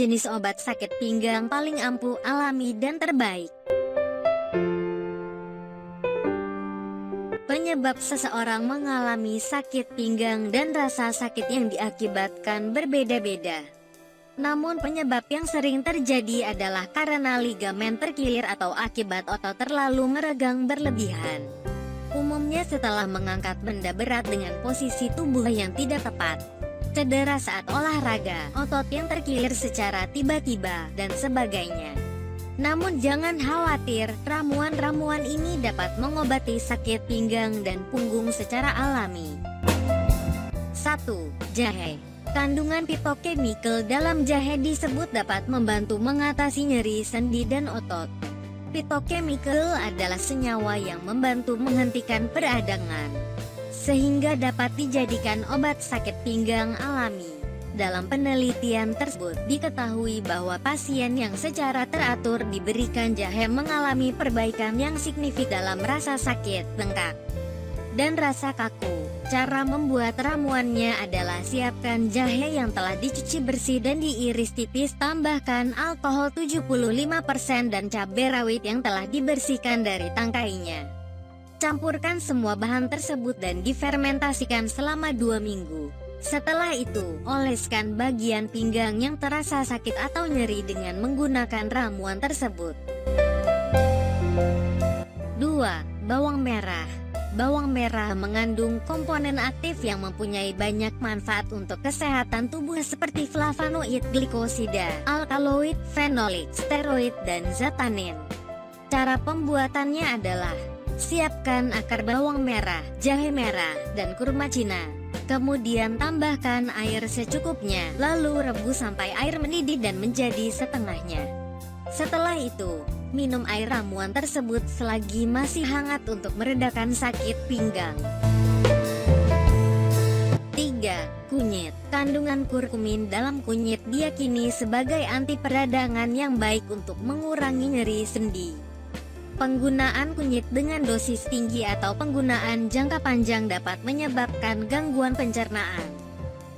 jenis obat sakit pinggang paling ampuh, alami, dan terbaik. Penyebab seseorang mengalami sakit pinggang dan rasa sakit yang diakibatkan berbeda-beda. Namun penyebab yang sering terjadi adalah karena ligamen terkilir atau akibat otot terlalu meregang berlebihan. Umumnya setelah mengangkat benda berat dengan posisi tubuh yang tidak tepat, cedera saat olahraga, otot yang terkilir secara tiba-tiba, dan sebagainya. Namun jangan khawatir, ramuan-ramuan ini dapat mengobati sakit pinggang dan punggung secara alami. 1. Jahe. Kandungan fitochemical dalam jahe disebut dapat membantu mengatasi nyeri sendi dan otot. Fitochemical adalah senyawa yang membantu menghentikan peradangan, sehingga dapat dijadikan obat sakit pinggang alami. Dalam penelitian tersebut, diketahui bahwa pasien yang secara teratur diberikan jahe mengalami perbaikan yang signifikan dalam rasa sakit, bengkak, dan rasa kaku. Cara membuat ramuannya adalah siapkan jahe yang telah dicuci bersih dan diiris tipis, tambahkan alkohol 75% dan cabai rawit yang telah dibersihkan dari tangkainya. Campurkan semua bahan tersebut dan difermentasikan selama 2 minggu. Setelah itu, oleskan bagian pinggang yang terasa sakit atau nyeri dengan menggunakan ramuan tersebut. 2. Bawang merah. Bawang merah mengandung komponen aktif yang mempunyai banyak manfaat untuk kesehatan tubuh seperti flavonoid, glikosida, alkaloid, fenolik, steroid, dan zat tanin. Cara pembuatannya adalah: siapkan akar bawang merah, jahe merah, dan kurma cina. Kemudian tambahkan air secukupnya, lalu rebus sampai air mendidih dan menjadi setengahnya. Setelah itu, minum air ramuan tersebut selagi masih hangat untuk meredakan sakit pinggang. 3. Kunyit. Kandungan kurkumin dalam kunyit diyakini sebagai anti peradangan yang baik untuk mengurangi nyeri sendi. Penggunaan kunyit dengan dosis tinggi atau penggunaan jangka panjang dapat menyebabkan gangguan pencernaan.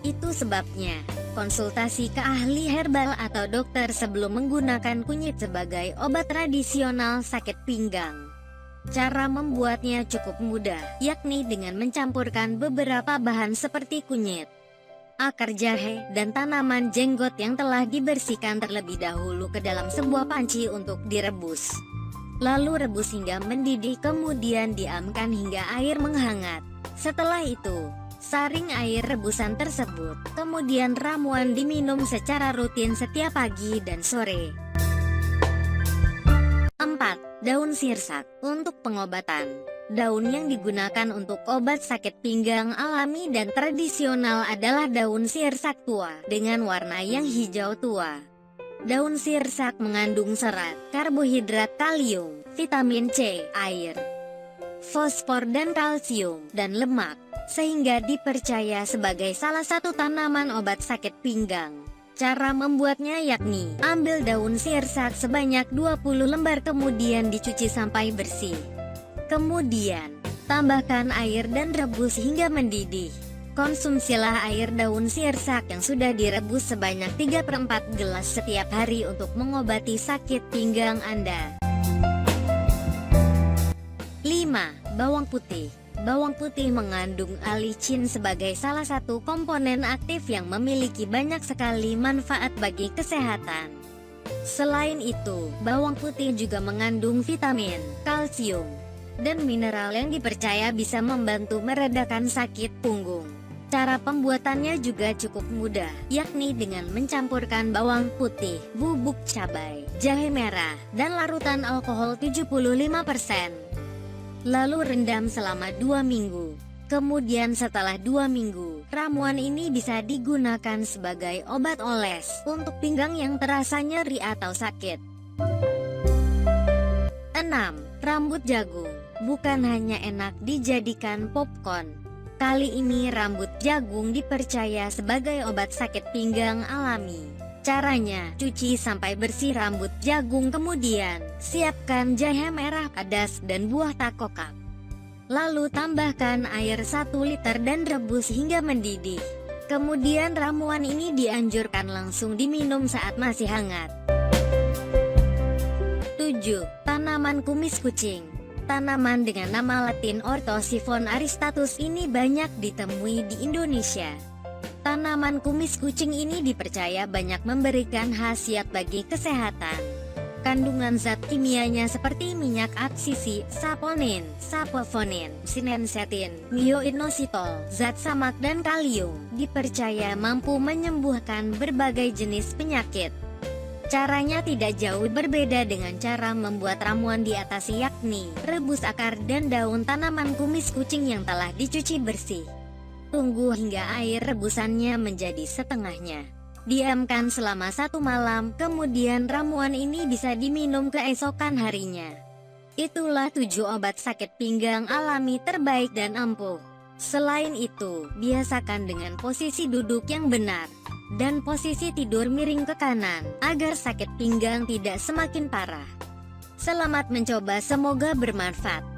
Itu sebabnya, konsultasi ke ahli herbal atau dokter sebelum menggunakan kunyit sebagai obat tradisional sakit pinggang. Cara membuatnya cukup mudah, yakni dengan mencampurkan beberapa bahan seperti kunyit, akar jahe, dan tanaman jenggot yang telah dibersihkan terlebih dahulu ke dalam sebuah panci untuk direbus. Lalu rebus hingga mendidih, kemudian diamkan hingga air menghangat. Setelah itu, saring air rebusan tersebut, kemudian ramuan diminum secara rutin setiap pagi dan sore. 4. Daun sirsak. Untuk pengobatan, daun yang digunakan untuk obat sakit pinggang alami dan tradisional adalah daun sirsak tua dengan warna yang hijau tua. Daun sirsak mengandung serat, karbohidrat, kalium, vitamin C, air, fosfor dan kalsium, dan lemak, sehingga dipercaya sebagai salah satu tanaman obat sakit pinggang. Cara membuatnya yakni, ambil daun sirsak sebanyak 20 lembar kemudian dicuci sampai bersih. Kemudian, tambahkan air dan rebus hingga mendidih. Konsumsilah air daun sirsak yang sudah direbus sebanyak 3/4 gelas setiap hari untuk mengobati sakit pinggang Anda. 5. Bawang putih. Bawang putih mengandung alicin sebagai salah satu komponen aktif yang memiliki banyak sekali manfaat bagi kesehatan. Selain itu, bawang putih juga mengandung vitamin, kalsium, dan mineral yang dipercaya bisa membantu meredakan sakit punggung. Cara pembuatannya juga cukup mudah, yakni dengan mencampurkan bawang putih, bubuk cabai, jahe merah, dan larutan alkohol 75%. Lalu rendam selama 2 minggu. Kemudian setelah 2 minggu, ramuan ini bisa digunakan sebagai obat oles untuk pinggang yang terasa nyeri atau sakit. 6. Rambut jagung. Bukan hanya enak dijadikan popcorn. Kali ini rambut jagung dipercaya sebagai obat sakit pinggang alami. Caranya, cuci sampai bersih rambut jagung, kemudian siapkan jahe merah pedas dan buah takokak. Lalu tambahkan air 1 liter dan rebus hingga mendidih. Kemudian ramuan ini dianjurkan langsung diminum saat masih hangat. 7. Tanaman kumis kucing. Tanaman dengan nama latin Orthosiphon aristatus ini banyak ditemui di Indonesia. Tanaman kumis kucing ini dipercaya banyak memberikan khasiat bagi kesehatan. Kandungan zat kimianya seperti minyak atsisi, saponin, sapofonin, sinensetin, myoinositol, zat samak dan kalium dipercaya mampu menyembuhkan berbagai jenis penyakit. Caranya tidak jauh berbeda dengan cara membuat ramuan di atas, yakni rebus akar dan daun tanaman kumis kucing yang telah dicuci bersih. Tunggu hingga air rebusannya menjadi setengahnya. Diamkan selama 1 malam, kemudian ramuan ini bisa diminum keesokan harinya. Itulah 7 obat sakit pinggang alami terbaik dan ampuh. Selain itu, biasakan dengan posisi duduk yang benar dan posisi tidur miring ke kanan agar sakit pinggang tidak semakin parah. Selamat mencoba, semoga bermanfaat.